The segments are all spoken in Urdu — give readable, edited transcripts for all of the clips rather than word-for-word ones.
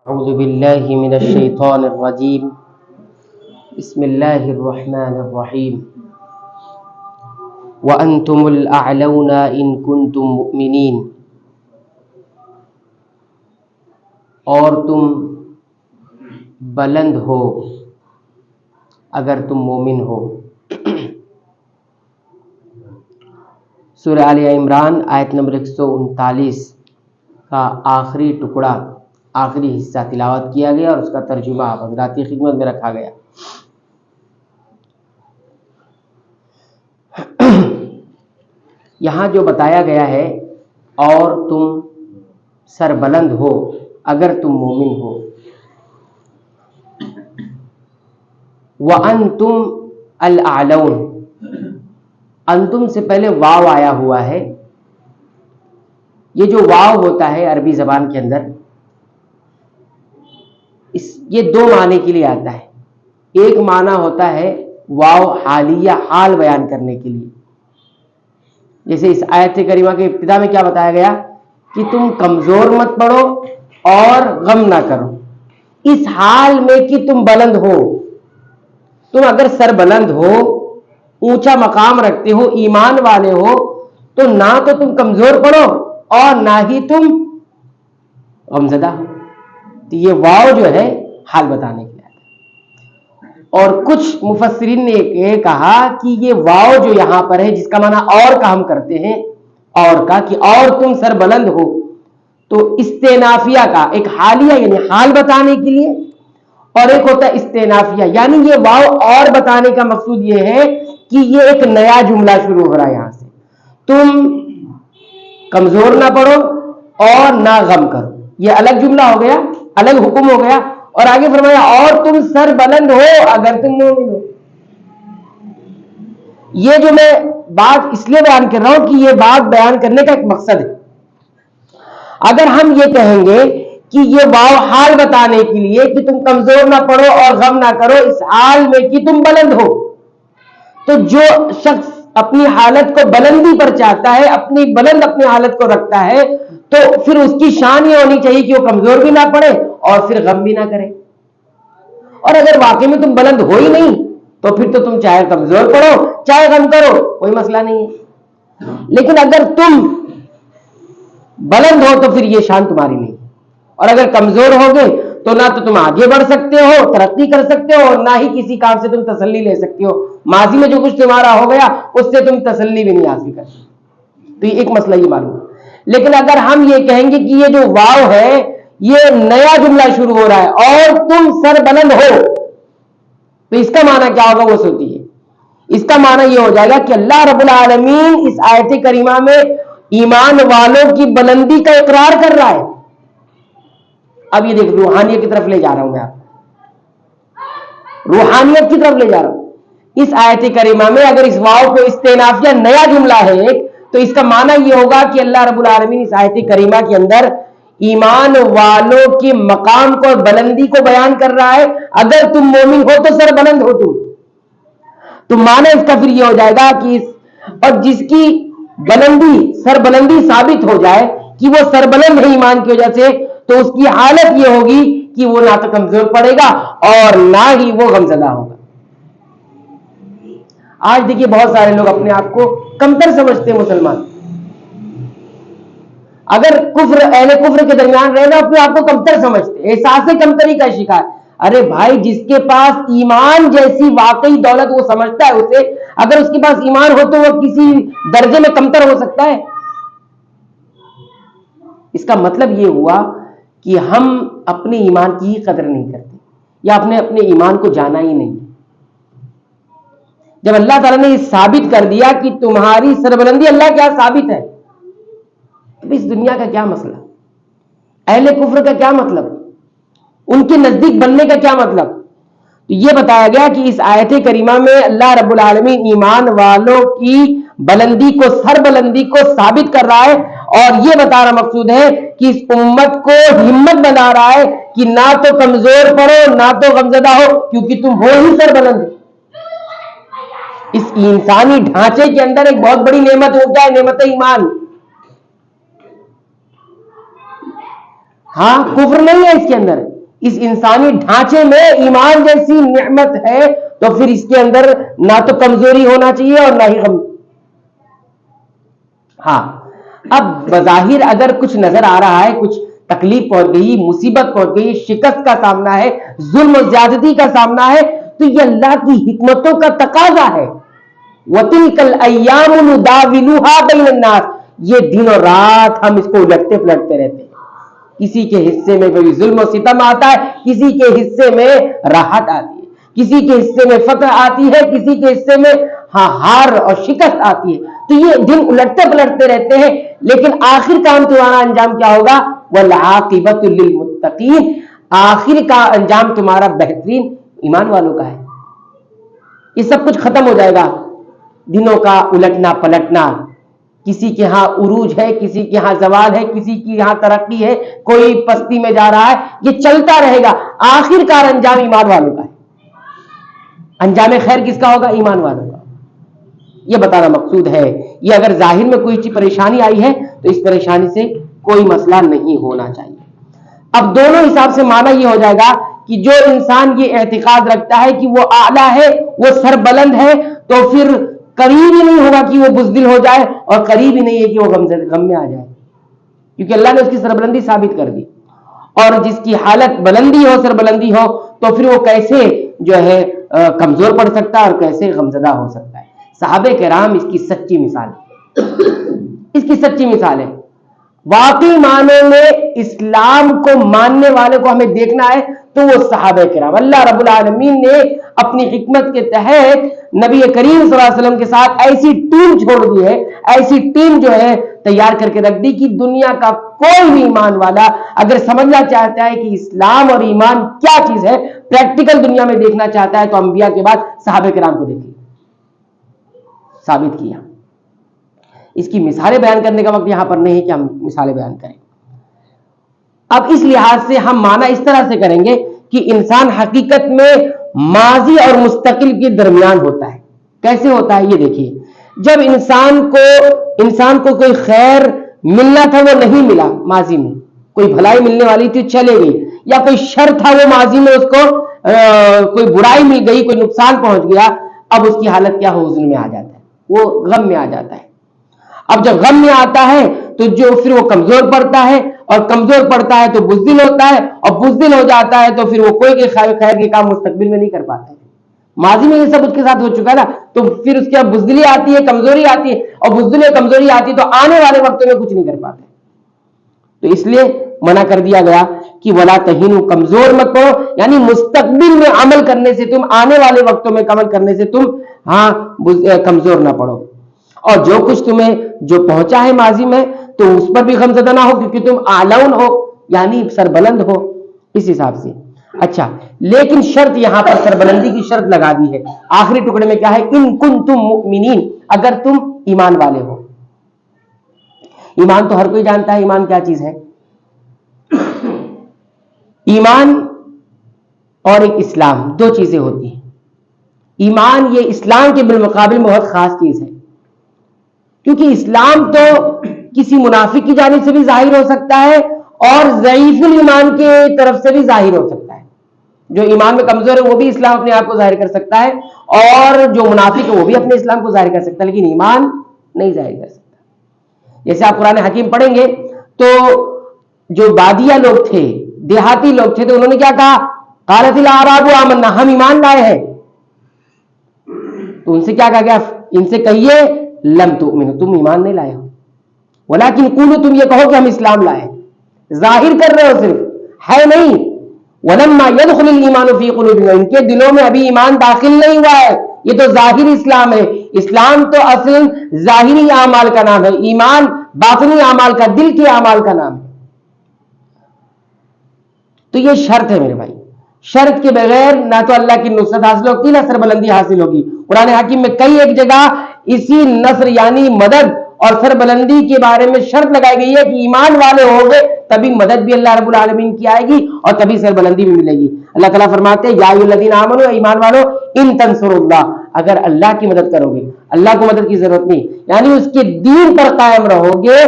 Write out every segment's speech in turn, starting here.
أعوذ بالله من الشيطان الرجيم. بسم الله الرحمن الرحيم. وأنتم الأعلون إن كنتم مؤمنين. اور تم بلند ہو اگر تم مومن ہو. سورہ آل عمران آیت نمبر 139 کا آخری ٹکڑا، آخری حصہ تلاوت کیا گیا اور اس کا ترجمہ آپ حضرات کی خدمت میں رکھا گیا. یہاں جو بتایا گیا ہے، اور تم سربلند ہو اگر تم مومن ہو. وَأَنْتُمْ الْأَعْلَوْنَ، انتم سے پہلے واو آیا ہوا ہے. یہ جو واو ہوتا ہے عربی زبان کے اندر، یہ دو معنی کے لیے آتا ہے. ایک معنی ہوتا ہے واو حالیہ، حال بیان کرنے کے لیے. جیسے اس آیت کریمہ کے ابتدا میں کیا بتایا گیا کہ تم کمزور مت پڑو اور غم نہ کرو، اس حال میں کہ تم بلند ہو. تم اگر سر بلند ہو، اونچا مقام رکھتے ہو، ایمان والے ہو، تو نہ تو تم کمزور پڑو اور نہ ہی تم غمزدہ ہو. تو یہ واو جو ہے حال بتانے کے لیے آتا ہے. اور کچھ مفسرین نے یہ کہا کہ یہ واو جو یہاں پر ہے، جس کا معنی اور کا ہم کرتے ہیں، اور کا کہ اور تم سر بلند ہو، تو استینافیہ کا ایک حالیہ یعنی حال بتانے کے لیے، اور ایک ہوتا ہے استینافیہ یعنی یہ واو اور بتانے کا مقصود یہ ہے کہ یہ ایک نیا جملہ شروع ہو رہا ہے. یہاں سے تم کمزور نہ پڑو اور نہ غم کرو، یہ الگ جملہ ہو گیا، الگ حکم ہو گیا. اور آگے فرمایا اور تم سر بلند ہو اگر تم مومن ہو. یہ جو میں بات اس لیے بیان کر رہا ہوں کہ یہ بات بیان کرنے کا ایک مقصد ہے. اگر ہم یہ کہیں گے کہ یہ واو حال بتانے کے لیے کہ تم کمزور نہ پڑو اور غم نہ کرو اس حال میں کہ تم بلند ہو، تو جو شخص اپنی حالت کو بلندی پر چاہتا ہے، اپنی حالت کو رکھتا ہے، تو پھر اس کی شان یہ ہونی چاہیے کہ وہ کمزور بھی نہ پڑے اور پھر غم بھی نہ کرے. اور اگر واقعی میں تم بلند ہو ہی نہیں تو پھر تو تم چاہے کمزور پڑو چاہے غم کرو، کوئی مسئلہ نہیں ہے. لیکن اگر تم بلند ہو تو پھر یہ شان تمہاری نہیں. اور اگر کمزور ہوگے تو نہ تو تم آگے بڑھ سکتے ہو، ترقی کر سکتے ہو، اور نہ ہی کسی کام سے تم تسلی لے سکتے ہو. ماضی میں جو کچھ تمہارا ہو گیا اس سے تم تسلی بھی نہیں حاصل کر سکتے. تو یہ ایک مسئلہ یہ معلوم ہے. لیکن اگر ہم یہ کہیں گے کہ یہ جو واو ہے یہ نیا جملہ شروع ہو رہا ہے اور تم سر بلند ہو، تو اس کا معنی کیا ہوگا وہ سوچیے. اس کا معنی یہ ہو جائے گا کہ اللہ رب العالمین اس آیت کریمہ میں ایمان والوں کی بلندی کا اقرار کر رہا ہے. اب یہ دیکھ روحانیت کی طرف لے جا رہا ہوں میں آپ کو، روحانیت کی طرف لے جا رہا ہوں. اس آیت کریمہ میں اگر اس واو کو استینافیہ نیا جملہ ہے تو اس کا معنی یہ ہوگا کہ اللہ رب العالمین اس آیت کریمہ کے اندر ایمان والوں کی مقام کو، بلندی کو بیان کر رہا ہے. اگر تم مومن ہو تو سر بلند ہو تو معنی اس کا پھر یہ ہو جائے گا کہ اور جس کی بلندی، سر بلندی ثابت ہو جائے کہ وہ سر بلند ہے ایمان کی وجہ سے، تو اس کی حالت یہ ہوگی کہ وہ نہ تو کمزور پڑے گا اور نہ ہی وہ غمزدہ ہوگا. آج دیکھیے بہت سارے لوگ اپنے آپ کو کمتر سمجھتے ہیں مسلمان. اگر اہل کفر کے درمیان رہنا اپنے آپ کو کمتر سمجھتے، احساس کمتری کا شکار. ارے بھائی، جس کے پاس ایمان جیسی واقعی دولت وہ سمجھتا ہے اسے، اگر اس کے پاس ایمان ہو تو وہ کسی درجے میں کمتر ہو سکتا ہے؟ اس کا مطلب یہ ہوا کہ ہم اپنے ایمان کی قدر نہیں کرتے یا اپنے ایمان کو جانا ہی نہیں. جب اللہ تعالیٰ نے یہ ثابت کر دیا کہ تمہاری سربلندی اللہ کیا ثابت ہے، تو اس دنیا کا کیا مسئلہ، اہل کفر کا کیا مطلب، ان کے نزدیک بننے کا کیا مطلب. تو یہ بتایا گیا کہ اس آیت کریمہ میں اللہ رب العالمین ایمان والوں کی بلندی کو، سر بلندی کو ثابت کر رہا ہے، اور یہ بتا رہا مقصود ہے کہ اس امت کو ہمت بنا رہا ہے کہ نہ تو کمزور پڑو نہ تو غمزدہ ہو، کیونکہ تم ہو ہی سر بلند. اس انسانی ڈھانچے کے اندر ایک بہت بڑی نعمت ہوتا ہے، نعمت ایمان. ہاں کفر نہیں ہے اس کے اندر، اس انسانی ڈھانچے میں ایمان جیسی نعمت ہے تو پھر اس کے اندر نہ تو کمزوری ہونا چاہیے اور نہ ہی غم. ہاں اب بظاہر اگر کچھ نظر آ رہا ہے، کچھ تکلیف پہنچ گئی، مصیبت پہنچ گئی، شکست کا سامنا ہے، ظلم و زیادتی کا سامنا ہے، تو یہ اللہ کی حکمتوں کا تقاضا ہے. وَتِلْكَ الْأَيَّامُ نُدَاوِلُهَا بَيْنَ النَّاسِ، یہ دن اور رات ہم اس کو الٹتے پلٹتے رہتے ہیں. کسی کے حصے میں کوئی ظلم و ستم آتا ہے، کسی کے حصے میں راحت آتی ہے، کسی کے حصے میں فتح آتی ہے، کسی کے حصے میں ہار اور شکست آتی ہے. تو یہ دن الٹتے پلٹتے رہتے ہیں، لیکن آخر کام تمہارا انجام کیا ہوگا؟ وَالْعَاقِبَةُ لِلْمُتَّقِينَ، آخر کا انجام تمہارا بہترین ایمان والوں کا ہے. یہ سب کچھ ختم ہو جائے گا، دنوں کا الٹنا پلٹنا. کسی کے ہاں عروج ہے، کسی کے ہاں زوال ہے، کسی کی یہاں ترقی ہے، کوئی پستی میں جا رہا ہے، یہ چلتا رہے گا. آخر کار انجام ایمان والوں کا ہے. انجام خیر کس کا ہوگا؟ ایمان والوں کا. یہ بتانا مقصود ہے. یہ اگر ظاہر میں کوئی چیز پریشانی آئی ہے تو اس پریشانی سے کوئی مسئلہ نہیں ہونا چاہیے. اب دونوں حساب سے معنی یہ ہو جائے گا کہ جو انسان یہ اعتقاد رکھتا ہے کہ وہ اعلیٰ ہے، وہ سربلند ہے، تو پھر قریب ہی نہیں ہوگا کہ وہ بزدل ہو جائے، اور قریب ہی نہیں ہے کہ وہ غم میں آ جائے، کیونکہ اللہ نے اس کی سربلندی ثابت کر دی. اور جس کی حالت بلندی ہو، سربلندی ہو، تو پھر وہ کیسے جو ہے کمزور پڑ سکتا ہے اور کیسے غمزدہ ہو سکتا ہے. صحابہ کرام اس کی سچی مثال ہے. اس کی سچی مثال ہے. واقعی معنوں میں اسلام کو ماننے والے کو ہمیں دیکھنا ہے تو وہ صحابہ کرام. اللہ رب العالمین نے اپنی حکمت کے تحت نبی کریم صلی اللہ علیہ وسلم کے ساتھ ایسی ٹیم چھوڑ دی ہے، ایسی ٹیم جو ہے تیار کر کے رکھ دی کہ دنیا کا کوئی بھی ایمان والا اگر سمجھنا چاہتا ہے کہ اسلام اور ایمان کیا چیز ہے، پریکٹیکل دنیا میں دیکھنا چاہتا ہے، تو انبیاء کے بعد صحابہ کرام کو دیکھیے. ثابت کیا. اس کی مثالیں بیان کرنے کا وقت یہاں پر نہیں ہے کہ ہم مثالیں بیان کریں. اب اس لحاظ سے ہم معنی اس طرح سے کریں گے کہ انسان حقیقت میں ماضی اور مستقبل کے درمیان ہوتا ہے. کیسے ہوتا ہے یہ دیکھیے. جب انسان کو کوئی خیر ملنا تھا وہ نہیں ملا، ماضی میں کوئی بھلائی ملنے والی تھی چلے گئی، یا کوئی شر تھا وہ ماضی میں اس کو کوئی برائی مل گئی، کوئی نقصان پہنچ گیا، اب اس کی حالت کیا ہو؟ حزن میں آ جاتا ہے، وہ غم میں آ جاتا ہے. اب جب غم میں آتا ہے تو جو پھر وہ کمزور پڑتا ہے، اور کمزور پڑتا ہے تو بزدل ہوتا ہے، اور بزدل ہو جاتا ہے تو پھر وہ کوئی خیر کے کام مستقبل میں نہیں کر پاتا ہے. ماضی میں یہ سب اس کے ساتھ ہو چکا ہے نا، تو پھر اس کے بزدلی آتی ہے، کمزوری آتی ہے، اور بزدلی اور کمزوری آتی ہے تو آنے والے وقتوں میں کچھ نہیں کر پاتے. تو اس لیے منع کر دیا گیا کہ ولا تہینوا، کمزور مت پڑو، یعنی مستقبل میں عمل کرنے سے تم، آنے والے وقتوں میں عمل کرنے سے تم کمزور نہ پڑو. اور جو کچھ تمہیں جو پہنچا ہے ماضی میں تو اس پر بھی غمزدہ نہ ہو، کیونکہ تم اعلون ہو، یعنی سربلند ہو. اس حساب سے اچھا، لیکن شرط یہاں پر سربلندی کی شرط لگا دی ہے. آخری ٹکڑے میں کیا ہے؟ ان کنتم مؤمنین، اگر تم ایمان والے ہو. ایمان تو ہر کوئی جانتا ہے ایمان کیا چیز ہے. ایمان اور ایک اسلام، دو چیزیں ہوتی ہیں. ایمان یہ اسلام کے بالمقابل بہت خاص چیز ہے، کیونکہ اسلام تو کسی منافق کی جانب سے بھی ظاہر ہو سکتا ہے اور ضعیف الایمان کے طرف سے بھی ظاہر ہو سکتا ہے. جو ایمان میں کمزور ہے وہ بھی اسلام اپنے آپ کو ظاہر کر سکتا ہے، اور جو منافق ہے وہ بھی اپنے اسلام کو ظاہر کر سکتا ہے، لیکن ایمان نہیں ظاہر کر سکتا. جیسے آپ قرآن حکیم پڑھیں گے تو جو بادیہ لوگ تھے، دیہاتی لوگ تھے، تو انہوں نے کیا کہا؟ قالت الاعراب آمنا، ہم ایمان لائے ہیں. تو ان سے کیا کہا گیا؟ ان سے کہیے لم تؤمنوا، تم ایمان نہیں لائے ہو، ولکن قولوا، تم یہ کہو کہ ہم اسلام لائے. ظاہر کر رہے ہو، صرف ہے نہیں. ولما يدخل الايمان في قلوبهم، ان کے دلوں میں ابھی ایمان داخل نہیں ہوا ہے. یہ تو ظاہری اسلام ہے. اسلام تو اصل ظاہری اعمال کا نام ہے، ایمان باطنی اعمال کا، دل کے اعمال کا نام ہے. تو یہ شرط ہے میرے بھائی. شرط کے بغیر نہ تو اللہ کی نصرت حاصل ہوگی، نہ سربلندی حاصل ہوگی. قرآن حکیم میں کئی ایک جگہ اسی نصر یعنی مدد اور سربلندی کے بارے میں شرط لگائی گئی ہے کہ ایمان والے ہو گئے تبھی مدد بھی اللہ رب العالمین کی آئے گی اور تبھی سربلندی بھی ملے گی. اللہ تعالیٰ فرماتے ہیں یا ایھا الذین آمنوا، ایمان والو، ان تنصروا اللہ، اگر اللہ کی مدد کرو گے، اللہ کو مدد کی ضرورت نہیں، یعنی اس کے دین پر قائم رہو گے،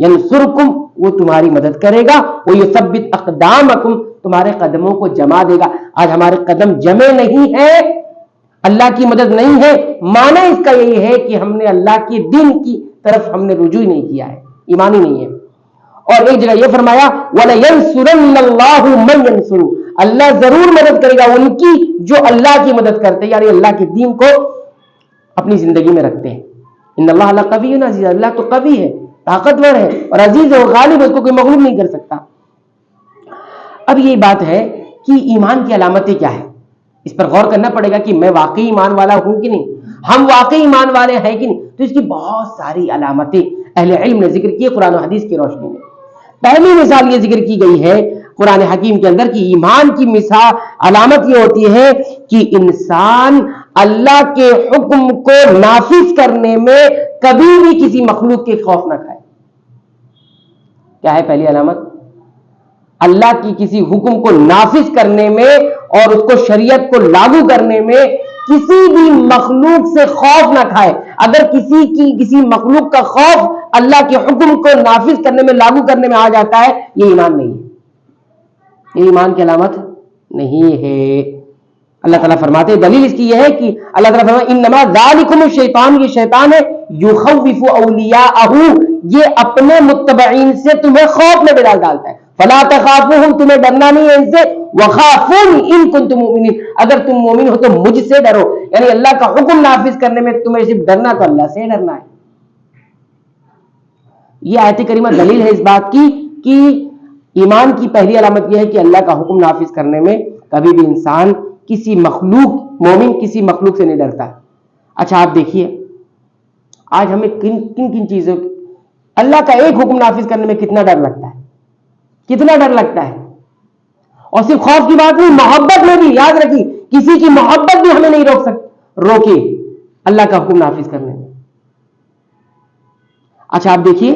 ینصرکم، وہ تمہاری مدد کرے گا. وَيُثَبِّتْ أَقْدَامَكُمْ, تمہارے قدموں کو جما دے گا. آج ہمارے قدم جمے نہیں ہیں, اللہ کی مدد نہیں ہے. معنی اس کا یہی ہے کہ ہم نے اللہ کے دین کی طرف ہم نے رجوع نہیں کیا ہے, ایمان ہی نہیں ہے. اور ایک جگہ یہ فرمایا وَلَيَنْصُرَنَّ اللَّهُ مَن يَنْصُرُهُ, اللہ ضرور مدد کرے گا ان کی جو اللہ کی مدد کرتے ہیں, یعنی اللہ کے دین کو اپنی زندگی میں رکھتے ہیں. ان اللہ لقوی عزیز, اللہ تو قوی ہے, طاقتور ہے اور عزیز ہے, غالب ہے, اس کو کوئی مغلوب نہیں کر سکتا. اب یہ بات ہے کہ ایمان کی علامتیں کیا ہے, اس پر غور کرنا پڑے گا کہ میں واقعی ایمان والا ہوں کہ نہیں, ہم واقعی ایمان والے ہیں کہ نہیں. تو اس کی بہت ساری علامتیں اہل علم نے ذکر کی قرآن و حدیث کی روشنی میں. پہلی مثال یہ ذکر کی گئی ہے قرآن حکیم کے اندر کہ ایمان کی مثال علامت یہ ہوتی ہے کہ انسان اللہ کے حکم کو نافذ کرنے میں کبھی بھی کسی مخلوق کے خوف نہ کھائے. کیا ہے پہلی علامت؟ اللہ کی کسی حکم کو نافذ کرنے میں اور اس کو شریعت کو لاگو کرنے میں کسی بھی مخلوق سے خوف نہ کھائے. اگر کسی مخلوق کا خوف اللہ کے حکم کو نافذ کرنے میں لاگو کرنے میں آ جاتا ہے, یہ ایمان نہیں ہے, یہ ایمان کی علامت نہیں ہے. اللہ تعالیٰ فرماتے ہیں, دلیل اس کی یہ ہے کہ اللہ تعالیٰ فرماتے ہیں انما ذالکم الشیطان, یہ شیطان ہے, یخوف اولیاءہ, یہ اپنے متبعین سے تمہیں خوف میں ڈالتا ہے. فلا تخافوہم, تمہیں ڈرنا نہیں ہے ان سے, وخافون ان کنتم مؤمنین, اگر تم مومن ہو تو مجھ سے ڈرو. یعنی اللہ کا حکم نافذ کرنے میں تمہیں صرف ڈرنا تو اللہ سے ڈرنا ہے. یہ آیت کریمہ دلیل ہے اس بات کی کہ ایمان کی پہلی علامت یہ ہے کہ اللہ کا حکم نافذ کرنے میں کبھی بھی انسان کسی مخلوق, مومن کسی مخلوق سے نہیں ڈرتا. اچھا آپ دیکھیے آج ہمیں کن کن چیزوں, اللہ کا ایک حکم نافذ کرنے میں کتنا ڈر لگتا ہے, کتنا ڈر لگتا ہے. اور صرف خوف کی بات نہیں, محبت میں بھی, یاد رکھیے کسی کی محبت بھی ہمیں نہیں روکے اللہ کا حکم نافذ کرنے میں. اچھا آپ دیکھیے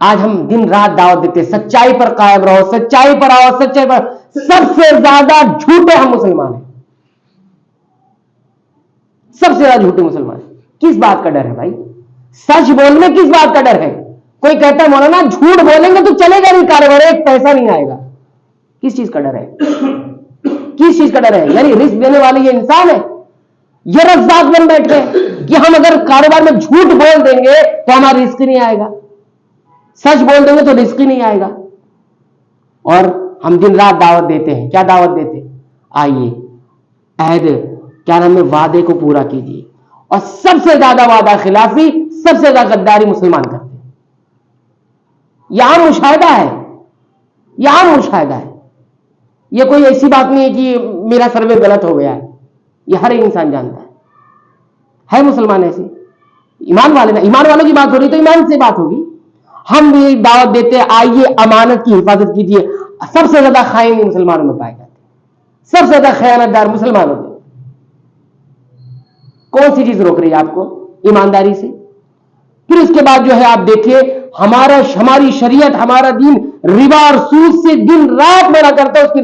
آج ہم دن رات دعوت دیتے, سچائی پر قائم رہو, سچائی پر آؤ, سچائی پر. سب سے زیادہ جھوٹے ہم مسلمان ہیں, سب سے زیادہ جھوٹے مسلمان. کس بات کا ڈر ہے بھائی؟ سچ بولنے کس بات کا ڈر ہے؟ کوئی کہتا ہے مولانا جھوٹ بولیں گے تو چلے گا نہیں کاروبار, ایک پیسہ نہیں آئے گا. کس چیز کا ڈر ہے؟ کس چیز کا ڈر ہے؟ یعنی رزق دینے والی یہ انسان ہے, یہ رزاق بن بیٹھے کہ ہم اگر کاروبار میں جھوٹ بول دیں گے تو ہمارا رزق نہیں آئے گا, سچ بول دیں گے تو رزق ہی نہیں آئے گا. اور ہم دن رات دعوت دیتے ہیں, کیا دعوت دیتے ہیں؟ آئیے عہد کیا نام ہے, وعدے کو پورا کیجیے. اور سب سے زیادہ وعدہ خلافی, سب سے زیادہ غداری مسلمان کرتے ہیں. یہ عام مشاہدہ ہے, یہ عام مشاہدہ ہے. یہ کوئی ایسی بات نہیں ہے کہ میرا سروے غلط ہو گیا ہے, یہ ہر ایک انسان جانتا ہے مسلمان ایسے. ایمان والوں کی بات ہو رہی تو ایمان سے بات ہوگی. ہم بھی دعوت دیتے ہیں آئیے امانت کی حفاظت کیجیے. سب سے زیادہ خائن مسلمانوں میں پائے جاتے ہیں, سب سے زیادہ خیانت دار مسلمان ہوتے ہیں. کون سی چیز روک رہی ہے آپ کو ایمانداری سے؟ پھر اس کے بعد جو ہے آپ دیکھیے ہماری شریعت, ہمارا دین ربا اور سود سے دن رات منع کرتا ہے. اس کی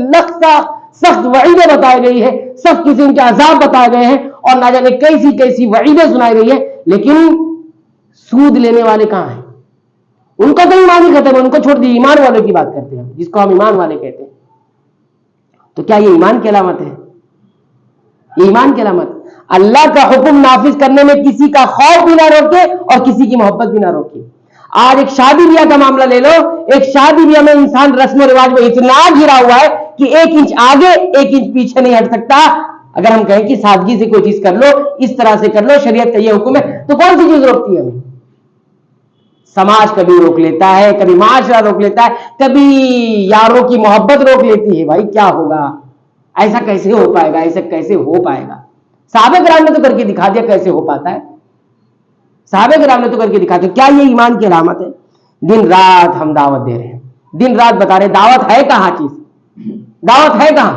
سخت وعیدیں بتائی گئی ہے, سخت قسم کے عذاب بتائے گئے ہیں, اور نہ جانے کیسی وعیدیں سنائی گئی ہیں. لیکن سود لینے والے کہاں ہیں؟ ان کا تو ایمان ہی ختم ہے, ان کو چھوڑ دی. ایمان والوں کی بات کرتے ہیں جس کو ہم ایمان والے کہتے ہیں. تو کیا یہ ایمان کی علامت ہے؟ یہ ایمان کی علامت. اللہ کا حکم نافذ کرنے میں کسی کا خوف بھی نہ روکے اور کسی کی محبت بھی نہ روکے. آج ایک شادی بیاہ کا معاملہ لے لو, ایک شادی بیاہ میں انسان رسم و رواج میں اتنا گھرا ہوا ہے کہ 1 انچ آگے 1 انچ پیچھے نہیں ہٹ سکتا. اگر ہم کہیں کہ سادگی سے کوئی چیز کر لو, اس طرح سے کر لو, شریعت کا یہ حکم ہے, تو کون سی چیز روکتی ہے ہمیں؟ سماج کبھی روک لیتا ہے, کبھی معاشرہ روک لیتا ہے, کبھی یاروں کی محبت روک لیتی ہے. بھائی کیا ہوگا, ایسا کیسے ہو پائے گا, ایسا کیسے ہو پائے گا؟ صحابہ کرام نے تو کر کے دکھا دیا کیسے ہو پاتا ہے. صحابہ کرام نے تو کر کے دکھا دیا. کیا یہ ایمان کی علامت ہے؟ دن رات ہم دعوت دے رہے ہیں, دن رات بتا رہے ہیں, دعوت ہے کہاں چیز, دعوت ہے کہاں؟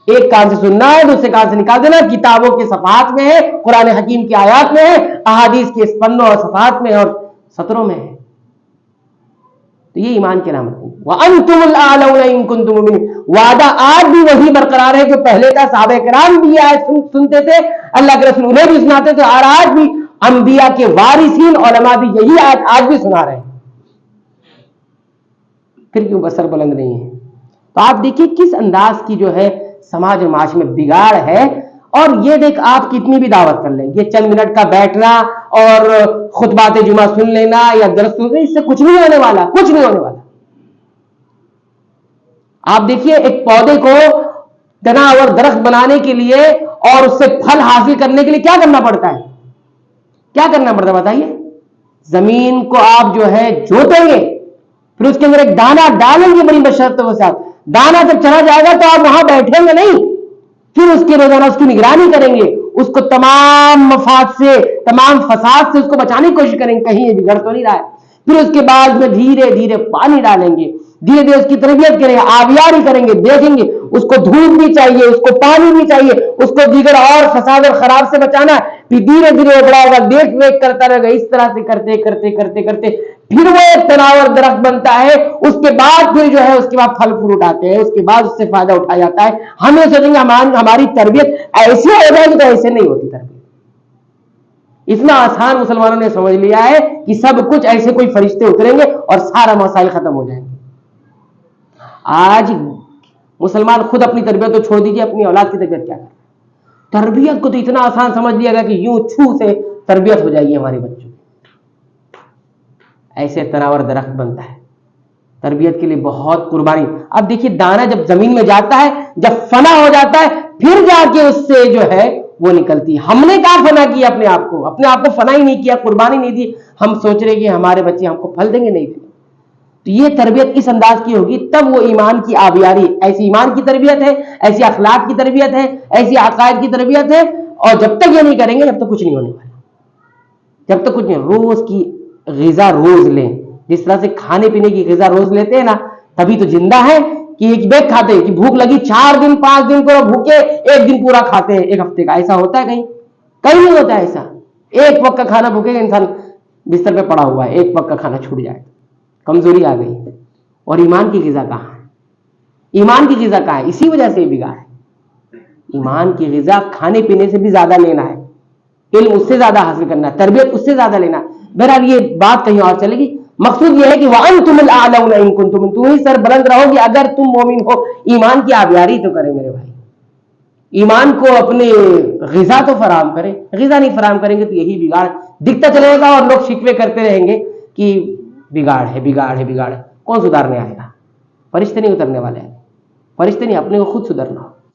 ایک کان سے سننا ہے, دوسرے کان سے نکال دینا. کتابوں کے صفحات میں ہے, قرآن حکیم کی آیات میں ہے, احادیث کے پنوں اور صفحات میں اور سطروں میں ہے. تو یہ ایمان کی علامت ہے. وَأَنْتُمُ الْأَعْلَوْنَ إِن كُنتُم مُؤْمِنِينَ. وعدہ آج بھی وہی برقرار ہے جو پہلے کا. صحابہ کرام بھی آج سنتے تھے, اللہ کے رسول انہیں بھی سناتے تھے, اور آج بھی انبیاء کے وارثین علماء بھی یہی آج بھی سنا رہے ہیں. پھر کیوں بسر بلند نہیں ہے؟ تو آپ دیکھیے کس انداز کی جو ہے سماج اور معاشرے میں بگاڑ ہے. اور یہ دیکھ آپ کتنی بھی دعوت کر لیں، یہ چند منٹ کا بیٹھنا اور خطبات جمعہ سن لینا یا درس سن لینا، اس سے کچھ نہیں ہونے والا، کچھ نہیں ہونے والا. آپ دیکھیے ایک پودے کو تنا اور درخت بنانے کے لیے اور اس سے پھل حاصل کرنے کے لیے کیا کرنا پڑتا ہے؟ کیا کرنا پڑتا ہے بتائیے؟ زمین کو آپ جو ہے جوتیں گے، پھر اس کے اندر ایک دانہ ڈالیں گے بڑی مشقتوں کے ساتھ. دانہ جب چلا جائے گا تو آپ وہاں بیٹھیں گے نہیں، پھر اس کے روزانہ اس کی نگرانی کریں گے، اس کو تمام مفاد سے، تمام فساد سے اس کو بچانے کی کوشش کریں گے کہیں یہ بگڑ تو نہیں رہا ہے. پھر اس کے بعد میں دھیرے دھیرے پانی ڈالیں گے، دھیرے دھیرے اس کی تربیت کریں گے، آبیاری کریں گے، دیکھیں گے اس کو دھوپ بھی چاہیے، اس کو پانی بھی چاہیے، اس کو دیگر اور فساد اور خراب سے بچانا ہے. پھر دھیرے دھیرے وہ بڑا ہوگا، دیکھ ریکھ کرتا رہے گا. اس طرح سے کرتے کرتے کرتے کرتے پھر وہ ایک تناور درخت بنتا ہے. اس کے بعد پھر جو ہے اس کے بعد پھل فروٹ آتے ہیں، اس کے بعد اس سے فائدہ اٹھایا جاتا ہے. ہم یہ سوچیں گے ہماری تربیت ایسی ہو جائے گی، تو ایسے نہیں ہوتی تربیت. اتنا آسان مسلمانوں نے سمجھ لیا ہے کہ سب کچھ ایسے کوئی فرشتے اتریں گے اور سارا مسائل ختم ہو جائیں گے. آج مسلمان خود اپنی تربیت تو چھوڑ دیجیے، اپنی اولاد کی تربیت کیا کرے؟ تربیت کو تو اتنا آسان سمجھ لیا گیا کہ یوں چھو سے تربیت ہو جائے گی ہمارے بچوں. ایسے تناور درخت بنتا ہے. تربیت کے لیے بہت قربانی. اب دیکھیے دانہ جب زمین میں جاتا ہے، جب فنا ہو جاتا ہے، پھر جا کے اس سے جو ہے وہ نکلتی ہے. ہم نے کہاں فنا کیا اپنے آپ کو فنا ہی نہیں کیا، قربانی نہیں دی. ہم سوچ رہے کہ ہمارے بچے ہم کو پھل دیں گے، نہیں دیں گے. تو یہ تربیت اس انداز کی ہوگی تب وہ ایمان کی آبیاری. ایسی ایمان کی تربیت ہے، ایسی اخلاق کی تربیت ہے، ایسی عقائد کی تربیت ہے. اور جب تک یہ نہیں کریں گے جب تک کچھ نہیں ہونے والا. جب تک کچھ نہیں. روز کی غذا روز لیں، جس طرح سے کھانے پینے کی غذا روز لیتے ہیں نا، تبھی تو زندہ ہے. کہ ایک بیگ کھاتے ہیں کہ بھوک لگی 4 دن 5 دن کو بھوکے، 1 دن پورا کھاتے ہیں ایک ہفتے کا. ایسا ہوتا ہے کہیں؟ کہیں نہیں ہوتا ہے ایسا. ایک وقت کا کھانا بھوکے گا انسان بستر پہ پڑا ہوا ہے، ایک وقت کا کھانا چھوٹ جائے، کمزوری آ گئی. اور ایمان کی غذا کہاں ہے؟ ایمان کی غذا کہاں ہے؟ اسی وجہ سے بگاڑ ہے. ایمان کی غذا کھانے پینے سے بھی زیادہ لینا ہے، علم اس سے زیادہ حاصل کرنا ہے، تربیت اس سے زیادہ لینا ہے. بہرحال یہ بات کہیں اور چلے گی. مقصود یہ ہے کہ وَأَنْتُمُ الْأَعْلَوْنَ إِن كُنتُمْ، تم ہی سر بلند رہو گی اگر تم مومن ہو. ایمان کی آبیاری تو کریں میرے بھائی، ایمان کو اپنے غذا تو فراہم کریں. غذا نہیں فراہم کریں گے تو یہی بگاڑ دکھتا چلے گا اور لوگ شکوے کرتے رہیں گے کہ بگاڑ ہے بگاڑ ہے بگاڑ ہے. کون سدھارنے آئے گا؟ فرشتے نہیں اترنے والے ہیں. فرشتے نہیں، اپنے کو خود سدھرنا.